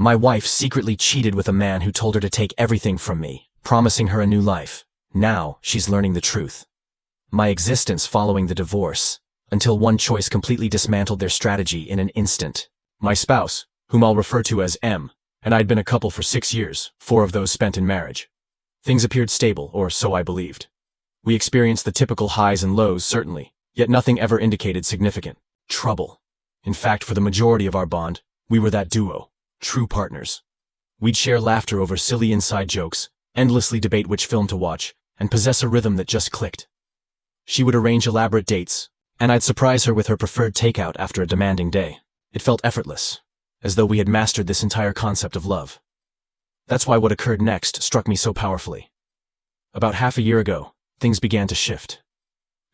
My wife secretly cheated with a man who told her to take everything from me, promising her a new life. Now, she's learning the truth. My existence following the divorce, until one choice completely dismantled their strategy in an instant. My spouse, whom I'll refer to as M, and I'd been a couple for 6 years, 4 of those spent in marriage. Things appeared stable, or so I believed. We experienced the typical highs and lows, certainly, yet nothing ever indicated significant trouble. In fact, for the majority of our bond, we were that duo, true partners. We'd share laughter over silly inside jokes, endlessly debate which film to watch, and possess a rhythm that just clicked. She would arrange elaborate dates, and I'd surprise her with her preferred takeout after a demanding day. It felt effortless, as though we had mastered this entire concept of love. That's why what occurred next struck me so powerfully. About half a year ago, things began to shift.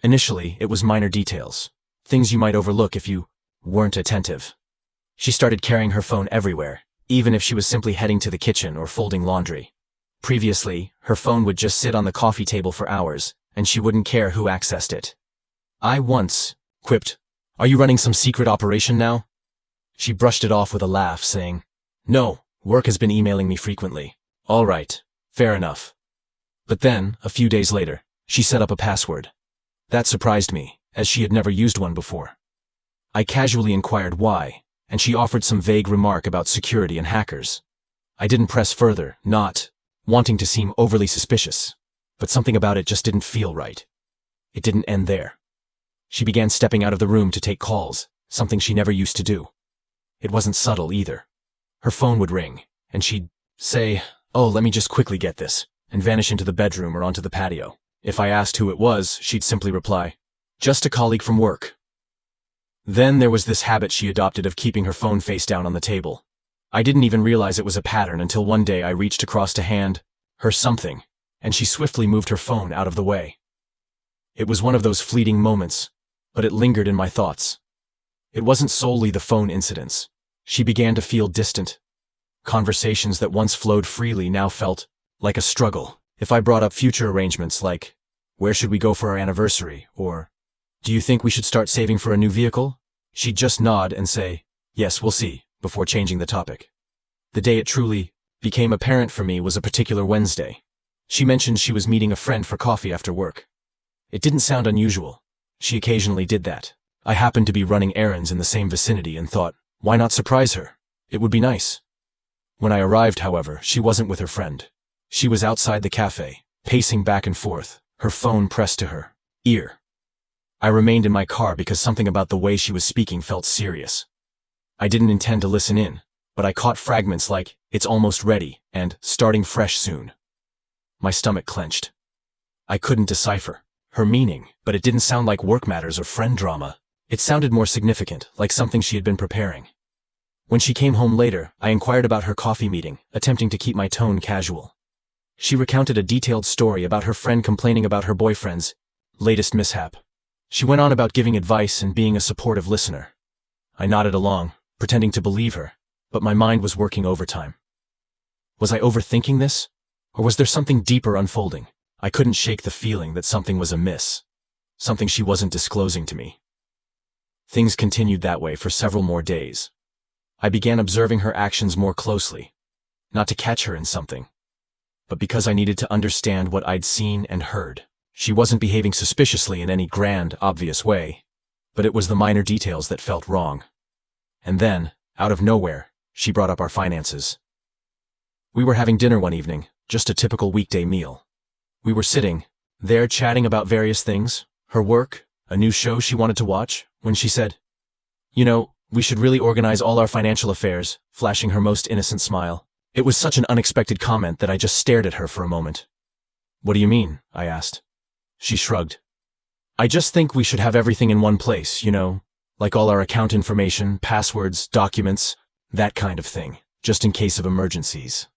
Initially, it was minor details, things you might overlook if you weren't attentive. She started carrying her phone everywhere, even if she was simply heading to the kitchen or folding laundry. Previously, her phone would just sit on the coffee table for hours, and she wouldn't care who accessed it. I once quipped, "Are you running some secret operation now?" She brushed it off with a laugh, saying, "No, work has been emailing me frequently." All right, fair enough. But then, a few days later, she set up a password. That surprised me, as she had never used one before. I casually inquired why, and she offered some vague remark about security and hackers. I didn't press further, not wanting to seem overly suspicious, but something about it just didn't feel right. It didn't end there. She began stepping out of the room to take calls, something she never used to do. It wasn't subtle either. Her phone would ring, and she'd say, "Oh, let me just quickly get this," and vanish into the bedroom or onto the patio. If I asked who it was, she'd simply reply, "Just a colleague from work." Then there was this habit she adopted of keeping her phone face down on the table. I didn't even realize it was a pattern until one day I reached across to hand her something, and she swiftly moved her phone out of the way. It was one of those fleeting moments, but it lingered in my thoughts. It wasn't solely the phone incidents. She began to feel distant. Conversations that once flowed freely now felt like a struggle. If I brought up future arrangements like, "Where should we go for our anniversary?" or, "Do you think we should start saving for a new vehicle?" she'd just nod and say, "Yes, we'll see," before changing the topic. The day it truly became apparent for me was a particular Wednesday. She mentioned she was meeting a friend for coffee after work. It didn't sound unusual. She occasionally did that. I happened to be running errands in the same vicinity and thought, why not surprise her? It would be nice. When I arrived, however, she wasn't with her friend. She was outside the cafe, pacing back and forth, her phone pressed to her ear. I remained in my car because something about the way she was speaking felt serious. I didn't intend to listen in, but I caught fragments like, "It's almost ready," and "starting fresh soon." My stomach clenched. I couldn't decipher her meaning, but it didn't sound like work matters or friend drama. It sounded more significant, like something she had been preparing. When she came home later, I inquired about her coffee meeting, attempting to keep my tone casual. She recounted a detailed story about her friend complaining about her boyfriend's latest mishap. She went on about giving advice and being a supportive listener. I nodded along, pretending to believe her, but my mind was working overtime. Was I overthinking this? Or was there something deeper unfolding? I couldn't shake the feeling that something was amiss, something she wasn't disclosing to me. Things continued that way for several more days. I began observing her actions more closely, not to catch her in something, but because I needed to understand what I'd seen and heard. She wasn't behaving suspiciously in any grand, obvious way, but it was the minor details that felt wrong. And then, out of nowhere, she brought up our finances. We were having dinner one evening, just a typical weekday meal. We were sitting there chatting about various things, her work, a new show she wanted to watch, when she said, "You know, we should really organize all our financial affairs," flashing her most innocent smile. It was such an unexpected comment that I just stared at her for a moment. "What do you mean?" I asked. She shrugged. "I just think we should have everything in one place, you know, like all our account information, passwords, documents, that kind of thing, just in case of emergencies."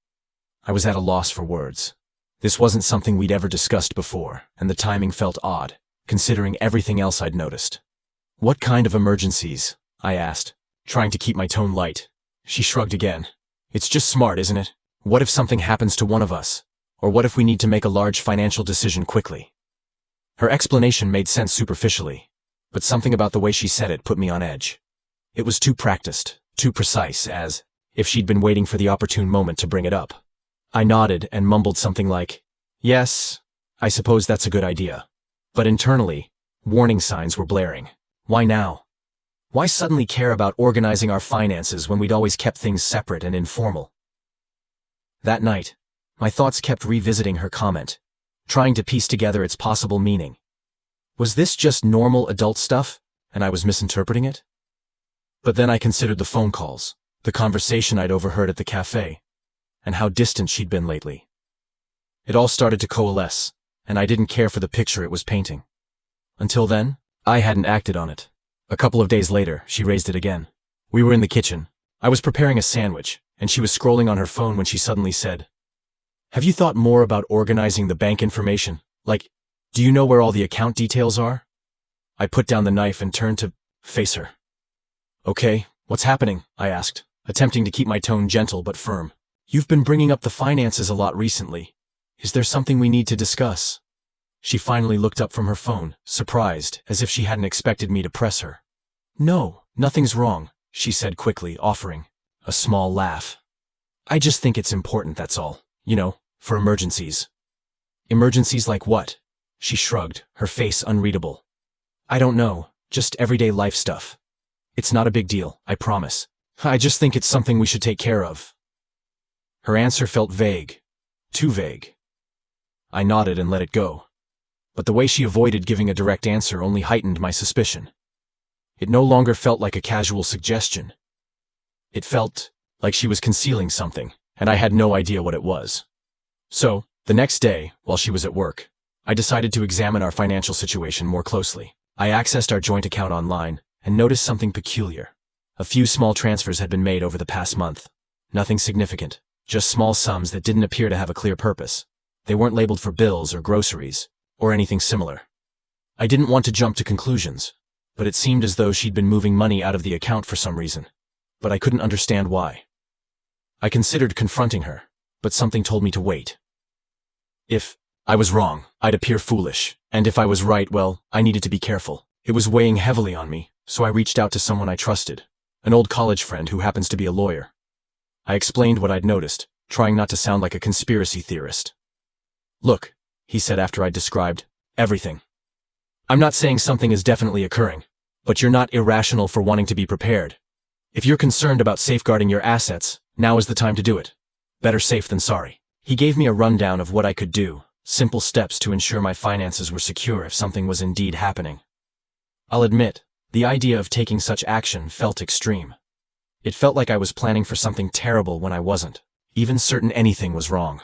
I was at a loss for words. This wasn't something we'd ever discussed before, and the timing felt odd, considering everything else I'd noticed. "What kind of emergencies?" I asked, trying to keep my tone light. She shrugged again. "It's just smart, isn't it? What if something happens to one of us? Or what if we need to make a large financial decision quickly?" Her explanation made sense superficially, but something about the way she said it put me on edge. It was too practiced, too precise, as if she'd been waiting for the opportune moment to bring it up. I nodded and mumbled something like, "Yes, I suppose that's a good idea." But internally, warning signs were blaring. Why now? Why suddenly care about organizing our finances when we'd always kept things separate and informal? That night, my thoughts kept revisiting her comment, trying to piece together its possible meaning. Was this just normal adult stuff, and I was misinterpreting it? But then I considered the phone calls, the conversation I'd overheard at the cafe, and how distant she'd been lately. It all started to coalesce, and I didn't care for the picture it was painting. Until then, I hadn't acted on it. A couple of days later, she raised it again. We were in the kitchen. I was preparing a sandwich, and she was scrolling on her phone when she suddenly said, "Have you thought more about organizing the bank information? Like, do you know where all the account details are?" I put down the knife and turned to face her. "Okay, what's happening?" I asked, attempting to keep my tone gentle but firm. "You've been bringing up the finances a lot recently. Is there something we need to discuss?" She finally looked up from her phone, surprised, as if she hadn't expected me to press her. "No, nothing's wrong," she said quickly, offering a small laugh. "I just think it's important, that's all. You know, for emergencies." "Emergencies like what?" She shrugged, her face unreadable. "I don't know, just everyday life stuff. It's not a big deal, I promise. I just think it's something we should take care of." Her answer felt vague. Too vague. I nodded and let it go. But the way she avoided giving a direct answer only heightened my suspicion. It no longer felt like a casual suggestion. It felt like she was concealing something, and I had no idea what it was. So, the next day, while she was at work, I decided to examine our financial situation more closely. I accessed our joint account online and noticed something peculiar. A few small transfers had been made over the past month. Nothing significant, just small sums that didn't appear to have a clear purpose. They weren't labeled for bills or groceries, or anything similar. I didn't want to jump to conclusions, but it seemed as though she'd been moving money out of the account for some reason. But I couldn't understand why. I considered confronting her, but something told me to wait. If I was wrong, I'd appear foolish, and if I was right, well, I needed to be careful. It was weighing heavily on me, so I reached out to someone I trusted, an old college friend who happens to be a lawyer. I explained what I'd noticed, trying not to sound like a conspiracy theorist. "Look," he said after I'd described everything. "I'm not saying something is definitely occurring, but you're not irrational for wanting to be prepared. If you're concerned about safeguarding your assets, now is the time to do it. Better safe than sorry." He gave me a rundown of what I could do, simple steps to ensure my finances were secure if something was indeed happening. I'll admit, the idea of taking such action felt extreme. It felt like I was planning for something terrible when I wasn't, even certain anything was wrong.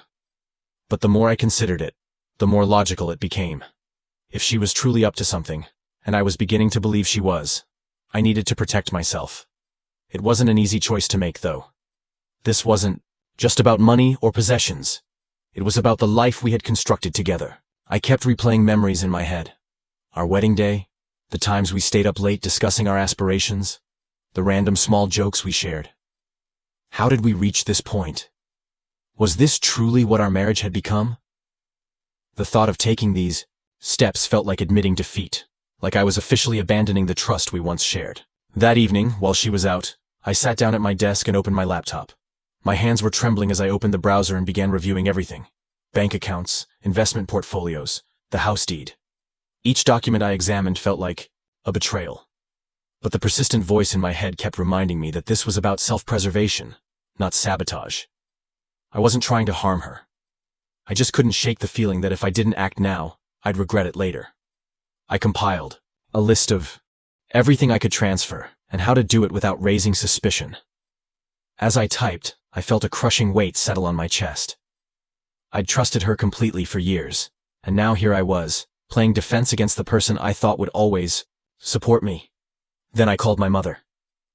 But the more I considered it, the more logical it became. If she was truly up to something, and I was beginning to believe she was, I needed to protect myself. It wasn't an easy choice to make, though. This wasn't just about money or possessions. It was about the life we had constructed together. I kept replaying memories in my head. Our wedding day, the times we stayed up late discussing our aspirations, the random small jokes we shared. How did we reach this point? Was this truly what our marriage had become? The thought of taking these steps felt like admitting defeat, like I was officially abandoning the trust we once shared. That evening, while she was out, I sat down at my desk and opened my laptop. My hands were trembling as I opened the browser and began reviewing everything. Bank accounts, investment portfolios, the house deed. Each document I examined felt like a betrayal. But the persistent voice in my head kept reminding me that this was about self-preservation, not sabotage. I wasn't trying to harm her. I just couldn't shake the feeling that if I didn't act now, I'd regret it later. I compiled a list of everything I could transfer and how to do it without raising suspicion. As I typed, I felt a crushing weight settle on my chest. I'd trusted her completely for years, and now here I was, playing defense against the person I thought would always support me. Then I called my mother.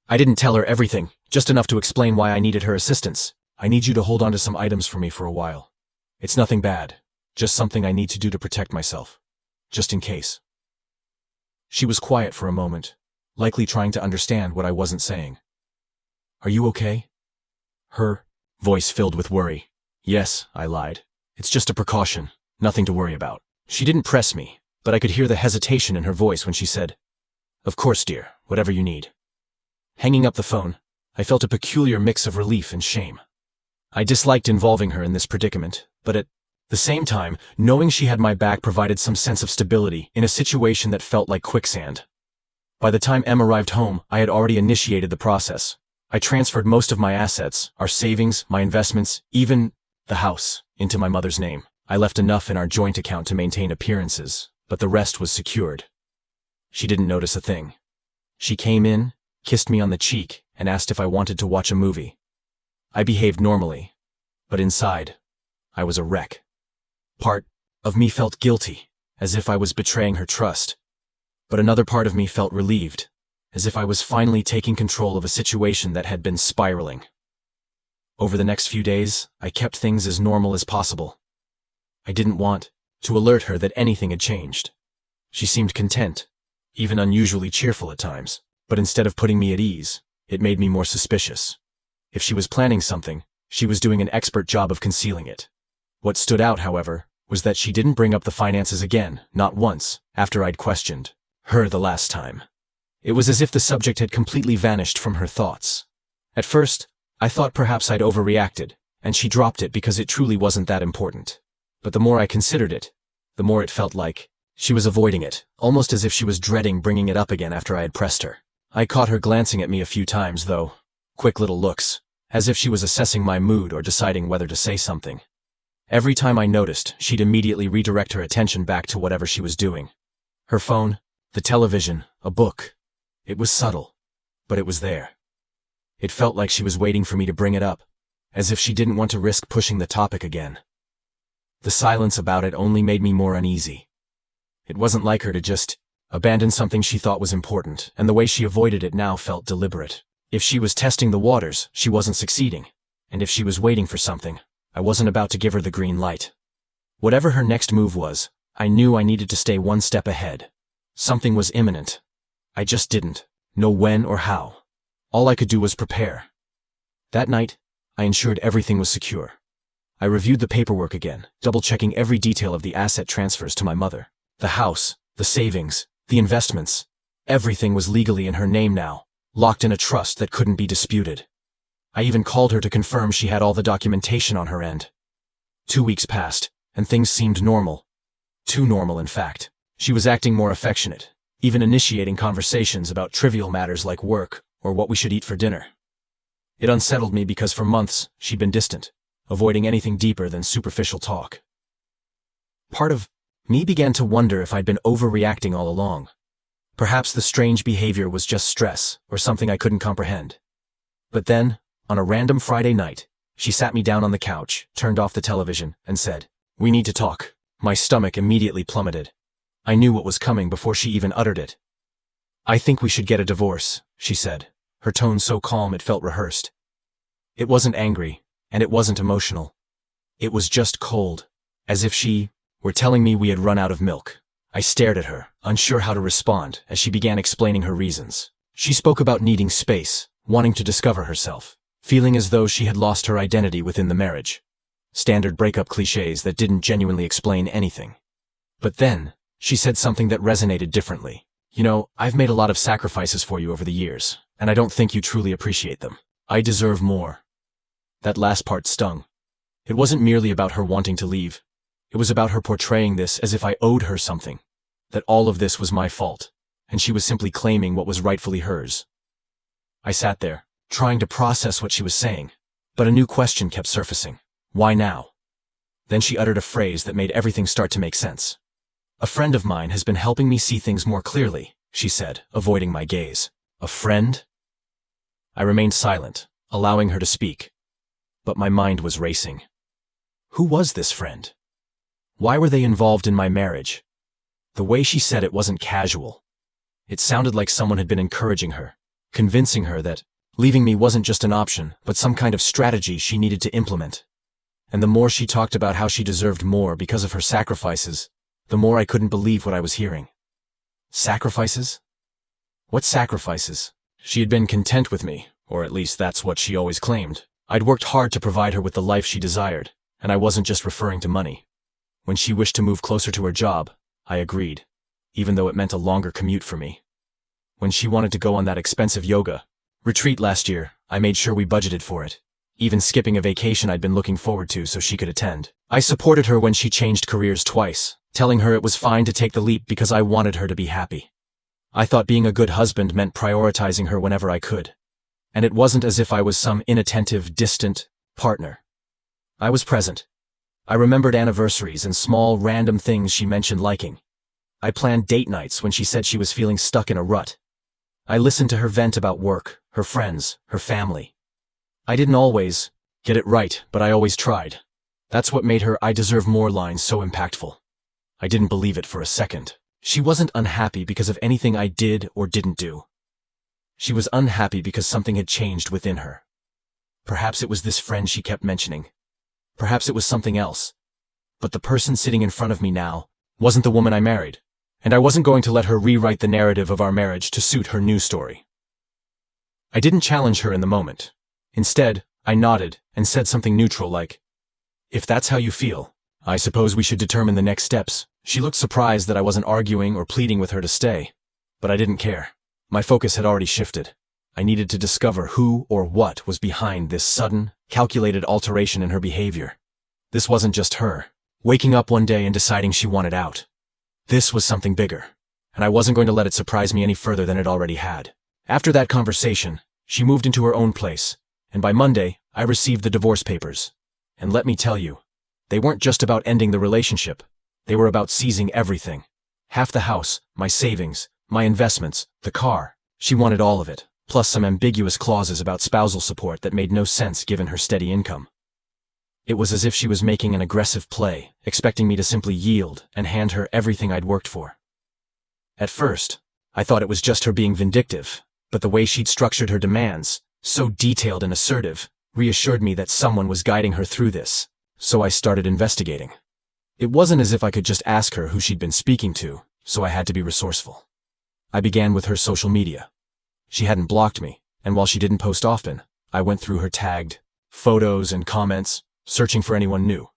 I didn't tell her everything, just enough to explain why I needed her assistance. "I need you to hold on to some items for me for a while. It's nothing bad, just something I need to do to protect myself, just in case." She was quiet for a moment, likely trying to understand what I wasn't saying. "Are you okay?" Her voice filled with worry. "Yes," I lied. "It's just a precaution, nothing to worry about." She didn't press me, but I could hear the hesitation in her voice when she said, "Of course, dear, whatever you need." Hanging up the phone, I felt a peculiar mix of relief and shame. I disliked involving her in this predicament, but at the same time, knowing she had my back provided some sense of stability in a situation that felt like quicksand. By the time Em arrived home, I had already initiated the process. I transferred most of my assets, our savings, my investments, even the house, into my mother's name. I left enough in our joint account to maintain appearances, but the rest was secured. She didn't notice a thing. She came in, kissed me on the cheek, and asked if I wanted to watch a movie. I behaved normally, but inside, I was a wreck. Part of me felt guilty, as if I was betraying her trust, but another part of me felt relieved, as if I was finally taking control of a situation that had been spiraling. Over the next few days, I kept things as normal as possible. I didn't want to alert her that anything had changed. She seemed content, even unusually cheerful at times, but instead of putting me at ease, it made me more suspicious. If she was planning something, she was doing an expert job of concealing it. What stood out, however, was that she didn't bring up the finances again, not once, after I'd questioned her the last time. It was as if the subject had completely vanished from her thoughts. At first, I thought perhaps I'd overreacted, and she dropped it because it truly wasn't that important. But the more I considered it, the more it felt like she was avoiding it, almost as if she was dreading bringing it up again after I had pressed her. I caught her glancing at me a few times, though, quick little looks, as if she was assessing my mood or deciding whether to say something. Every time I noticed, she'd immediately redirect her attention back to whatever she was doing. Her phone, the television, a book. It was subtle, but it was there. It felt like she was waiting for me to bring it up, as if she didn't want to risk pushing the topic again. The silence about it only made me more uneasy. It wasn't like her to just abandon something she thought was important, and the way she avoided it now felt deliberate. If she was testing the waters, she wasn't succeeding, and if she was waiting for something, I wasn't about to give her the green light. Whatever her next move was, I knew I needed to stay one step ahead. Something was imminent. I just didn't know when or how. All I could do was prepare. That night, I ensured everything was secure. I reviewed the paperwork again, double-checking every detail of the asset transfers to my mother. The house, the savings, the investments. Everything was legally in her name now, locked in a trust that couldn't be disputed. I even called her to confirm she had all the documentation on her end. 2 weeks passed, and things seemed normal. Too normal, in fact. She was acting more affectionate, even initiating conversations about trivial matters like work or what we should eat for dinner. It unsettled me because for months she'd been distant, avoiding anything deeper than superficial talk. Part of me began to wonder if I'd been overreacting all along. Perhaps the strange behavior was just stress or something I couldn't comprehend. But then, on a random Friday night, she sat me down on the couch, turned off the television, and said, "We need to talk." My stomach immediately plummeted. I knew what was coming before she even uttered it. "I think we should get a divorce," she said, her tone so calm it felt rehearsed. It wasn't angry, and it wasn't emotional. It was just cold, as if she were telling me we had run out of milk. I stared at her, unsure how to respond, as she began explaining her reasons. She spoke about needing space, wanting to discover herself, feeling as though she had lost her identity within the marriage. Standard breakup cliches that didn't genuinely explain anything. But then, she said something that resonated differently. "You know, I've made a lot of sacrifices for you over the years, and I don't think you truly appreciate them. I deserve more." That last part stung. It wasn't merely about her wanting to leave. It was about her portraying this as if I owed her something, that all of this was my fault, and she was simply claiming what was rightfully hers. I sat there, trying to process what she was saying, but a new question kept surfacing. Why now? Then she uttered a phrase that made everything start to make sense. "A friend of mine has been helping me see things more clearly," she said, avoiding my gaze. "A friend?" I remained silent, allowing her to speak. But my mind was racing. Who was this friend? Why were they involved in my marriage? The way she said it wasn't casual. It sounded like someone had been encouraging her, convincing her that leaving me wasn't just an option, but some kind of strategy she needed to implement. And the more she talked about how she deserved more because of her sacrifices, the more I couldn't believe what I was hearing. Sacrifices? What sacrifices? She had been content with me, or at least that's what she always claimed. I'd worked hard to provide her with the life she desired, and I wasn't just referring to money. When she wished to move closer to her job, I agreed, even though it meant a longer commute for me. When she wanted to go on that expensive yoga retreat last year, I made sure we budgeted for it, even skipping a vacation I'd been looking forward to so she could attend. I supported her when she changed careers twice, telling her it was fine to take the leap because I wanted her to be happy. I thought being a good husband meant prioritizing her whenever I could. And it wasn't as if I was some inattentive, distant partner. I was present. I remembered anniversaries and small, random things she mentioned liking. I planned date nights when she said she was feeling stuck in a rut. I listened to her vent about work, her friends, her family. I didn't always get it right, but I always tried. That's what made her "I deserve more" line so impactful. I didn't believe it for a second. She wasn't unhappy because of anything I did or didn't do. She was unhappy because something had changed within her. Perhaps it was this friend she kept mentioning. Perhaps it was something else. But the person sitting in front of me now wasn't the woman I married, and I wasn't going to let her rewrite the narrative of our marriage to suit her new story. I didn't challenge her in the moment. Instead, I nodded and said something neutral like, "If that's how you feel, I suppose we should determine the next steps." She looked surprised that I wasn't arguing or pleading with her to stay, but I didn't care. My focus had already shifted. I needed to discover who or what was behind this sudden, calculated alteration in her behavior. This wasn't just her, waking up one day and deciding she wanted out. This was something bigger, and I wasn't going to let it surprise me any further than it already had. After that conversation, she moved into her own place, and by Monday, I received the divorce papers. And let me tell you, they weren't just about ending the relationship. They were about seizing everything. Half the house, my savings, my investments, the car. She wanted all of it, plus some ambiguous clauses about spousal support that made no sense given her steady income. It was as if she was making an aggressive play, expecting me to simply yield and hand her everything I'd worked for. At first, I thought it was just her being vindictive, but the way she'd structured her demands, so detailed and assertive, reassured me that someone was guiding her through this, so I started investigating. It wasn't as if I could just ask her who she'd been speaking to, so I had to be resourceful. I began with her social media. She hadn't blocked me, and while she didn't post often, I went through her tagged photos and comments, searching for anyone new.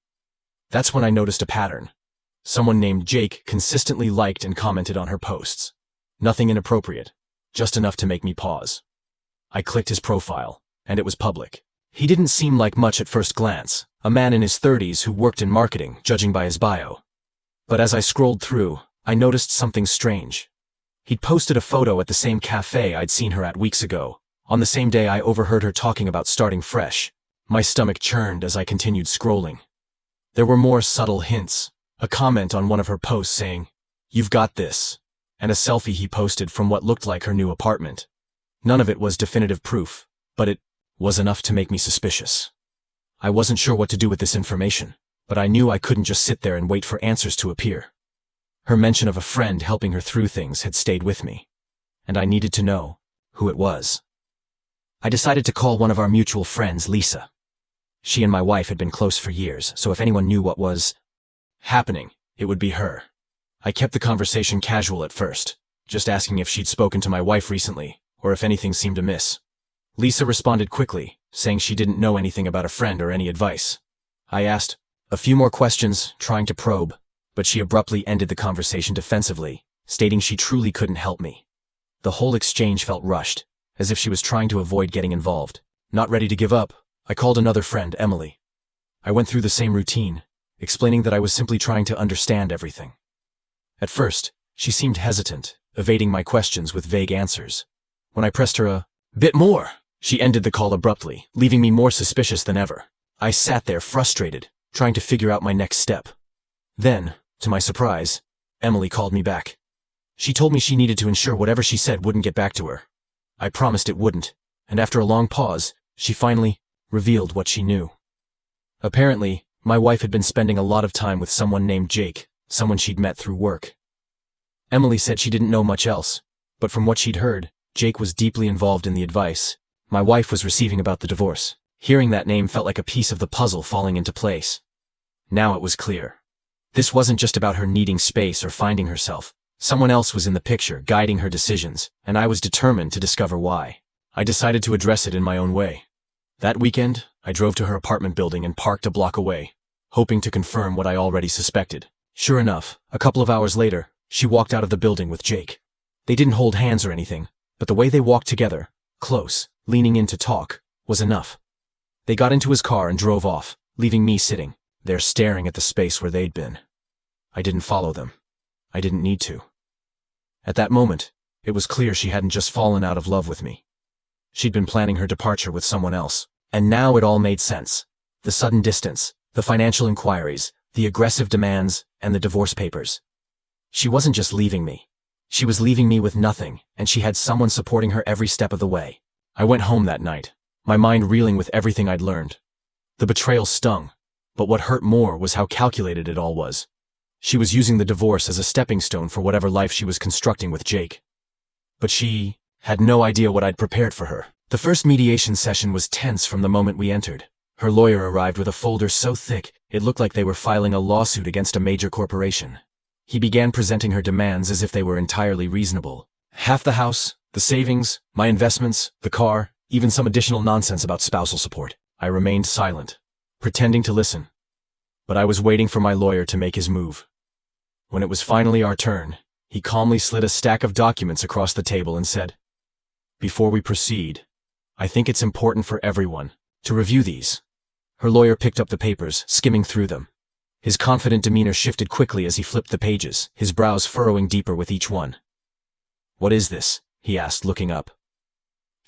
That's when I noticed a pattern. Someone named Jake consistently liked and commented on her posts. Nothing inappropriate, just enough to make me pause. I clicked his profile, and it was public. He didn't seem like much at first glance, a man in his 30s who worked in marketing, judging by his bio. But as I scrolled through, I noticed something strange. He'd posted a photo at the same cafe I'd seen her at weeks ago, on the same day I overheard her talking about starting fresh. My stomach churned as I continued scrolling. There were more subtle hints, a comment on one of her posts saying, "You've got this," and a selfie he posted from what looked like her new apartment. None of it was definitive proof, but it was enough to make me suspicious. I wasn't sure what to do with this information, but I knew I couldn't just sit there and wait for answers to appear. Her mention of a friend helping her through things had stayed with me, and I needed to know who it was. I decided to call one of our mutual friends, Lisa. She and my wife had been close for years, so if anyone knew what was happening, it would be her. I kept the conversation casual at first, just asking if she'd spoken to my wife recently, or if anything seemed amiss. Lisa responded quickly, saying she didn't know anything about a friend or any advice. I asked a few more questions, trying to probe, but she abruptly ended the conversation defensively, stating she truly couldn't help me. The whole exchange felt rushed, as if she was trying to avoid getting involved. Not ready to give up, I called another friend, Emily. I went through the same routine, explaining that I was simply trying to understand everything. At first, she seemed hesitant, evading my questions with vague answers. When I pressed her a bit more, she ended the call abruptly, leaving me more suspicious than ever. I sat there frustrated, trying to figure out my next step. Then, to my surprise, Emily called me back. She told me she needed to ensure whatever she said wouldn't get back to her. I promised it wouldn't, and after a long pause, she finally revealed what she knew. Apparently, my wife had been spending a lot of time with someone named Jake, someone she'd met through work. Emily said she didn't know much else, but from what she'd heard, Jake was deeply involved in the advice my wife was receiving about the divorce. Hearing that name felt like a piece of the puzzle falling into place. Now it was clear. This wasn't just about her needing space or finding herself. Someone else was in the picture, guiding her decisions, and I was determined to discover why. I decided to address it in my own way. That weekend, I drove to her apartment building and parked a block away, hoping to confirm what I already suspected. Sure enough, a couple of hours later, she walked out of the building with Jake. They didn't hold hands or anything, but the way they walked together, close, leaning in to talk, was enough. They got into his car and drove off, leaving me sitting there staring at the space where they'd been. I didn't follow them. I didn't need to. At that moment, it was clear she hadn't just fallen out of love with me. She'd been planning her departure with someone else, and now it all made sense. The sudden distance, the financial inquiries, the aggressive demands, and the divorce papers. She wasn't just leaving me. She was leaving me with nothing, and she had someone supporting her every step of the way. I went home that night, my mind reeling with everything I'd learned. The betrayal stung, but what hurt more was how calculated it all was. She was using the divorce as a stepping stone for whatever life she was constructing with Jake. But she had no idea what I'd prepared for her. The first mediation session was tense from the moment we entered. Her lawyer arrived with a folder so thick it looked like they were filing a lawsuit against a major corporation. He began presenting her demands as if they were entirely reasonable. Half the house, the savings, my investments, the car, even some additional nonsense about spousal support. I remained silent, pretending to listen. But I was waiting for my lawyer to make his move. When it was finally our turn, he calmly slid a stack of documents across the table and said, "Before we proceed, I think it's important for everyone to review these." Her lawyer picked up the papers, skimming through them. His confident demeanor shifted quickly as he flipped the pages, his brows furrowing deeper with each one. "What is this?" he asked, looking up.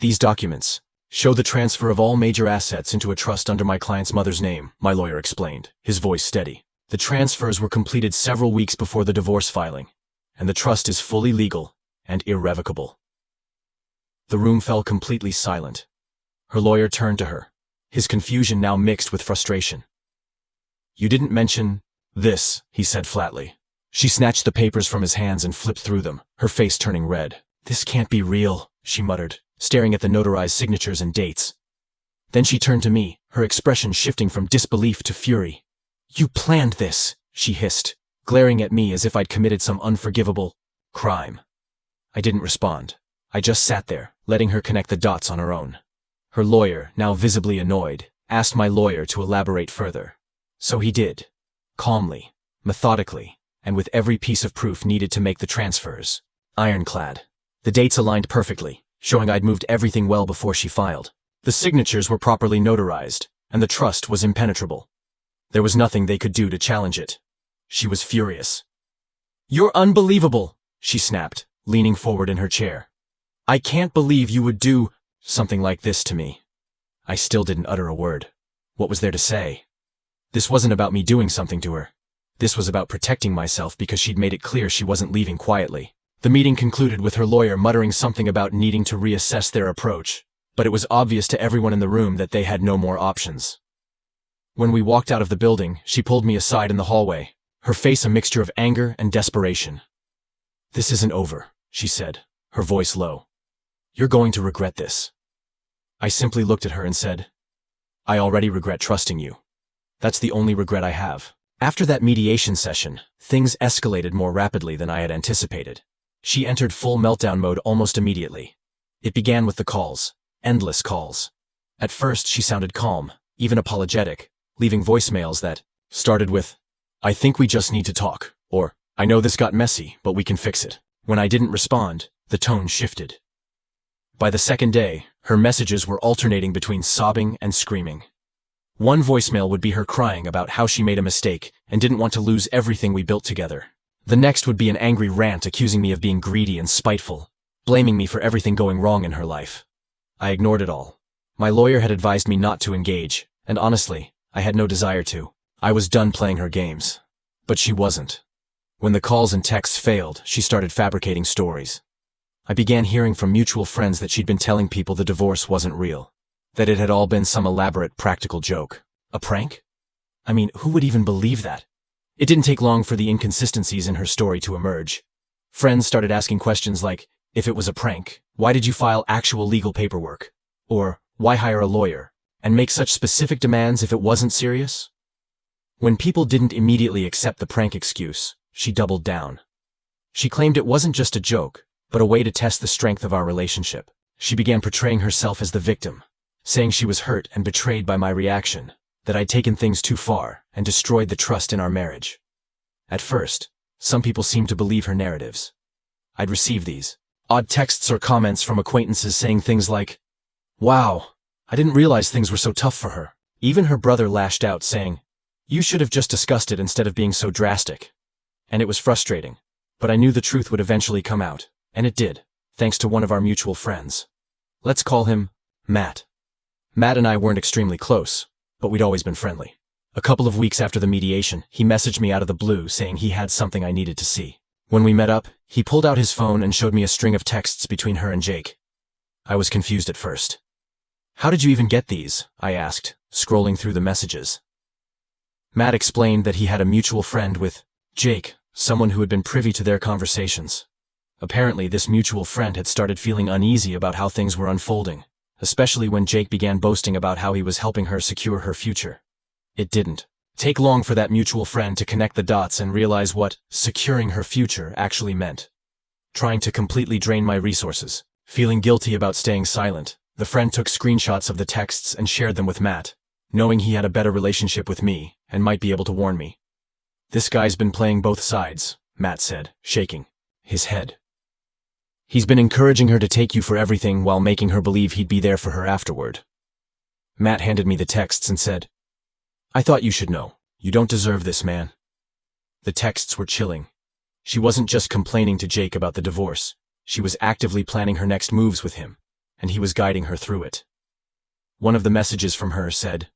"These documents show the transfer of all major assets into a trust under my client's mother's name," my lawyer explained, his voice steady. "The transfers were completed several weeks before the divorce filing, and the trust is fully legal and irrevocable." The room fell completely silent. Her lawyer turned to her, his confusion now mixed with frustration. "You didn't mention this," he said flatly. She snatched the papers from his hands and flipped through them, her face turning red. "This can't be real," she muttered, staring at the notarized signatures and dates. Then she turned to me, her expression shifting from disbelief to fury. "You planned this," she hissed, glaring at me as if I'd committed some unforgivable crime. I didn't respond. I just sat there, letting her connect the dots on her own. Her lawyer, now visibly annoyed, asked my lawyer to elaborate further. So he did, calmly, methodically, and with every piece of proof needed to make the transfers. Ironclad. The dates aligned perfectly, showing I'd moved everything well before she filed. The signatures were properly notarized, and the trust was impenetrable. There was nothing they could do to challenge it. She was furious. "You're unbelievable," she snapped, leaning forward in her chair. "I can't believe you would do something like this to me." I still didn't utter a word. What was there to say? This wasn't about me doing something to her. This was about protecting myself because she'd made it clear she wasn't leaving quietly. The meeting concluded with her lawyer muttering something about needing to reassess their approach, but it was obvious to everyone in the room that they had no more options. When we walked out of the building, she pulled me aside in the hallway, her face a mixture of anger and desperation. "This isn't over," she said, her voice low. "You're going to regret this." I simply looked at her and said, "I already regret trusting you. That's the only regret I have." After that mediation session, things escalated more rapidly than I had anticipated. She entered full meltdown mode almost immediately. It began with the calls, endless calls. At first she sounded calm, even apologetic, leaving voicemails that started with, "I think we just need to talk," or, "I know this got messy, but we can fix it." When I didn't respond, the tone shifted. By the second day, her messages were alternating between sobbing and screaming. One voicemail would be her crying about how she made a mistake and didn't want to lose everything we built together. The next would be an angry rant accusing me of being greedy and spiteful, blaming me for everything going wrong in her life. I ignored it all. My lawyer had advised me not to engage, and honestly, I had no desire to. I was done playing her games. But she wasn't. When the calls and texts failed, she started fabricating stories. I began hearing from mutual friends that she'd been telling people the divorce wasn't real, that it had all been some elaborate practical joke. A prank? I mean, who would even believe that? It didn't take long for the inconsistencies in her story to emerge. Friends started asking questions like, if it was a prank, why did you file actual legal paperwork? Or, why hire a lawyer? And make such specific demands if it wasn't serious? When people didn't immediately accept the prank excuse, she doubled down. She claimed it wasn't just a joke, but a way to test the strength of our relationship. She began portraying herself as the victim, saying she was hurt and betrayed by my reaction, that I'd taken things too far and destroyed the trust in our marriage. At first, some people seemed to believe her narratives. I'd receive these odd texts or comments from acquaintances saying things like, Wow, I didn't realize things were so tough for her. Even her brother lashed out, saying, "You should have just discussed it instead of being so drastic." And it was frustrating. But I knew the truth would eventually come out, and it did, thanks to one of our mutual friends. Let's call him Matt. Matt and I weren't extremely close, but we'd always been friendly. A couple of weeks after the mediation, he messaged me out of the blue saying he had something I needed to see. When we met up, he pulled out his phone and showed me a string of texts between her and Jake. I was confused at first. "How did you even get these?" I asked, scrolling through the messages. Matt explained that he had a mutual friend with Jake, someone who had been privy to their conversations. Apparently, this mutual friend had started feeling uneasy about how things were unfolding, especially when Jake began boasting about how he was helping her secure her future. It didn't take long for that mutual friend to connect the dots and realize what securing her future actually meant. Trying to completely drain my resources, feeling guilty about staying silent, the friend took screenshots of the texts and shared them with Matt, knowing he had a better relationship with me and might be able to warn me. "This guy's been playing both sides," Matt said, shaking his head. "He's been encouraging her to take you for everything while making her believe he'd be there for her afterward." Matt handed me the texts and said, "I thought you should know. You don't deserve this, man." The texts were chilling. She wasn't just complaining to Jake about the divorce. She was actively planning her next moves with him, and he was guiding her through it. One of the messages from her said,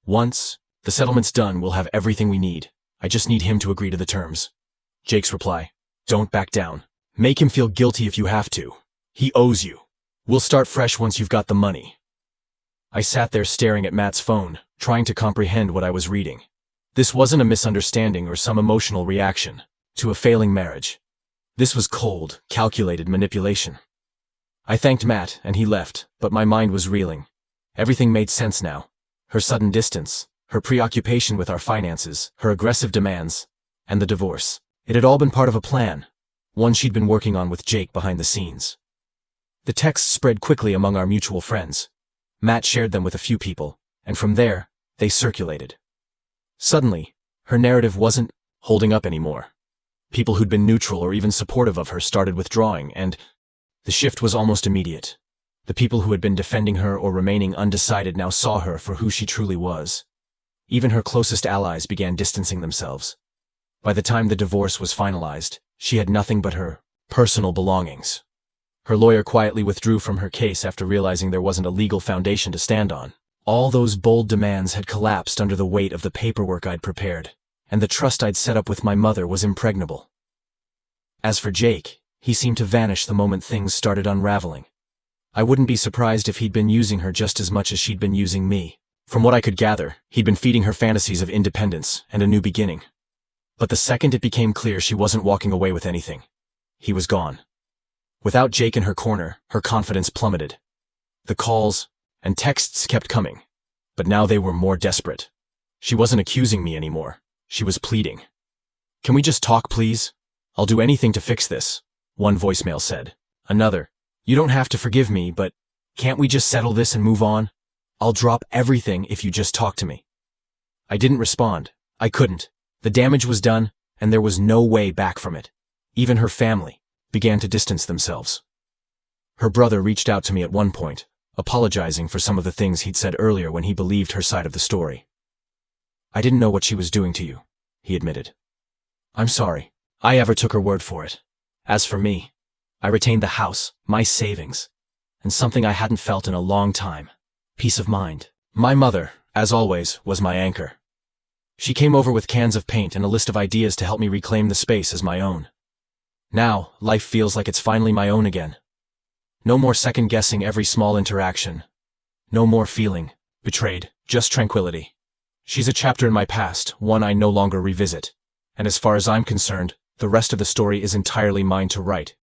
"Once the settlement's done, we'll have everything we need. I just need him to agree to the terms." Jake's reply, "Don't back down. Make him feel guilty if you have to. He owes you. We'll start fresh once you've got the money." I sat there staring at Matt's phone, trying to comprehend what I was reading. This wasn't a misunderstanding or some emotional reaction to a failing marriage. This was cold, calculated manipulation. I thanked Matt, and he left, but my mind was reeling. Everything made sense now. Her sudden distance, her preoccupation with our finances, her aggressive demands, and the divorce. It had all been part of a plan, one she'd been working on with Jake behind the scenes. The texts spread quickly among our mutual friends. Matt shared them with a few people, and from there, they circulated. Suddenly, her narrative wasn't holding up anymore. People who'd been neutral or even supportive of her started withdrawing, and the shift was almost immediate. The people who had been defending her or remaining undecided now saw her for who she truly was. Even her closest allies began distancing themselves. By the time the divorce was finalized, she had nothing but her personal belongings. Her lawyer quietly withdrew from her case after realizing there wasn't a legal foundation to stand on. All those bold demands had collapsed under the weight of the paperwork I'd prepared, and the trust I'd set up with my mother was impregnable. As for Jake, he seemed to vanish the moment things started unraveling. I wouldn't be surprised if he'd been using her just as much as she'd been using me. From what I could gather, he'd been feeding her fantasies of independence and a new beginning. But the second it became clear she wasn't walking away with anything, he was gone. Without Jake in her corner, her confidence plummeted. The calls and texts kept coming, but now they were more desperate. She wasn't accusing me anymore. She was pleading. "Can we just talk, please? I'll do anything to fix this," one voicemail said. Another, "You don't have to forgive me, but can't we just settle this and move on? I'll drop everything if you just talk to me." I didn't respond. I couldn't. The damage was done, and there was no way back from it. Even her family began to distance themselves. Her brother reached out to me at one point, apologizing for some of the things he'd said earlier when he believed her side of the story. "I didn't know what she was doing to you," he admitted. "I'm sorry. I ever took her word for it. As for me, I retained the house, my savings, and something I hadn't felt in a long time. Peace of mind. My mother, as always, was my anchor. She came over with cans of paint and a list of ideas to help me reclaim the space as my own. Now, life feels like it's finally my own again. No more second-guessing every small interaction. No more feeling betrayed, just tranquility. She's a chapter in my past, one I no longer revisit. And as far as I'm concerned, the rest of the story is entirely mine to write.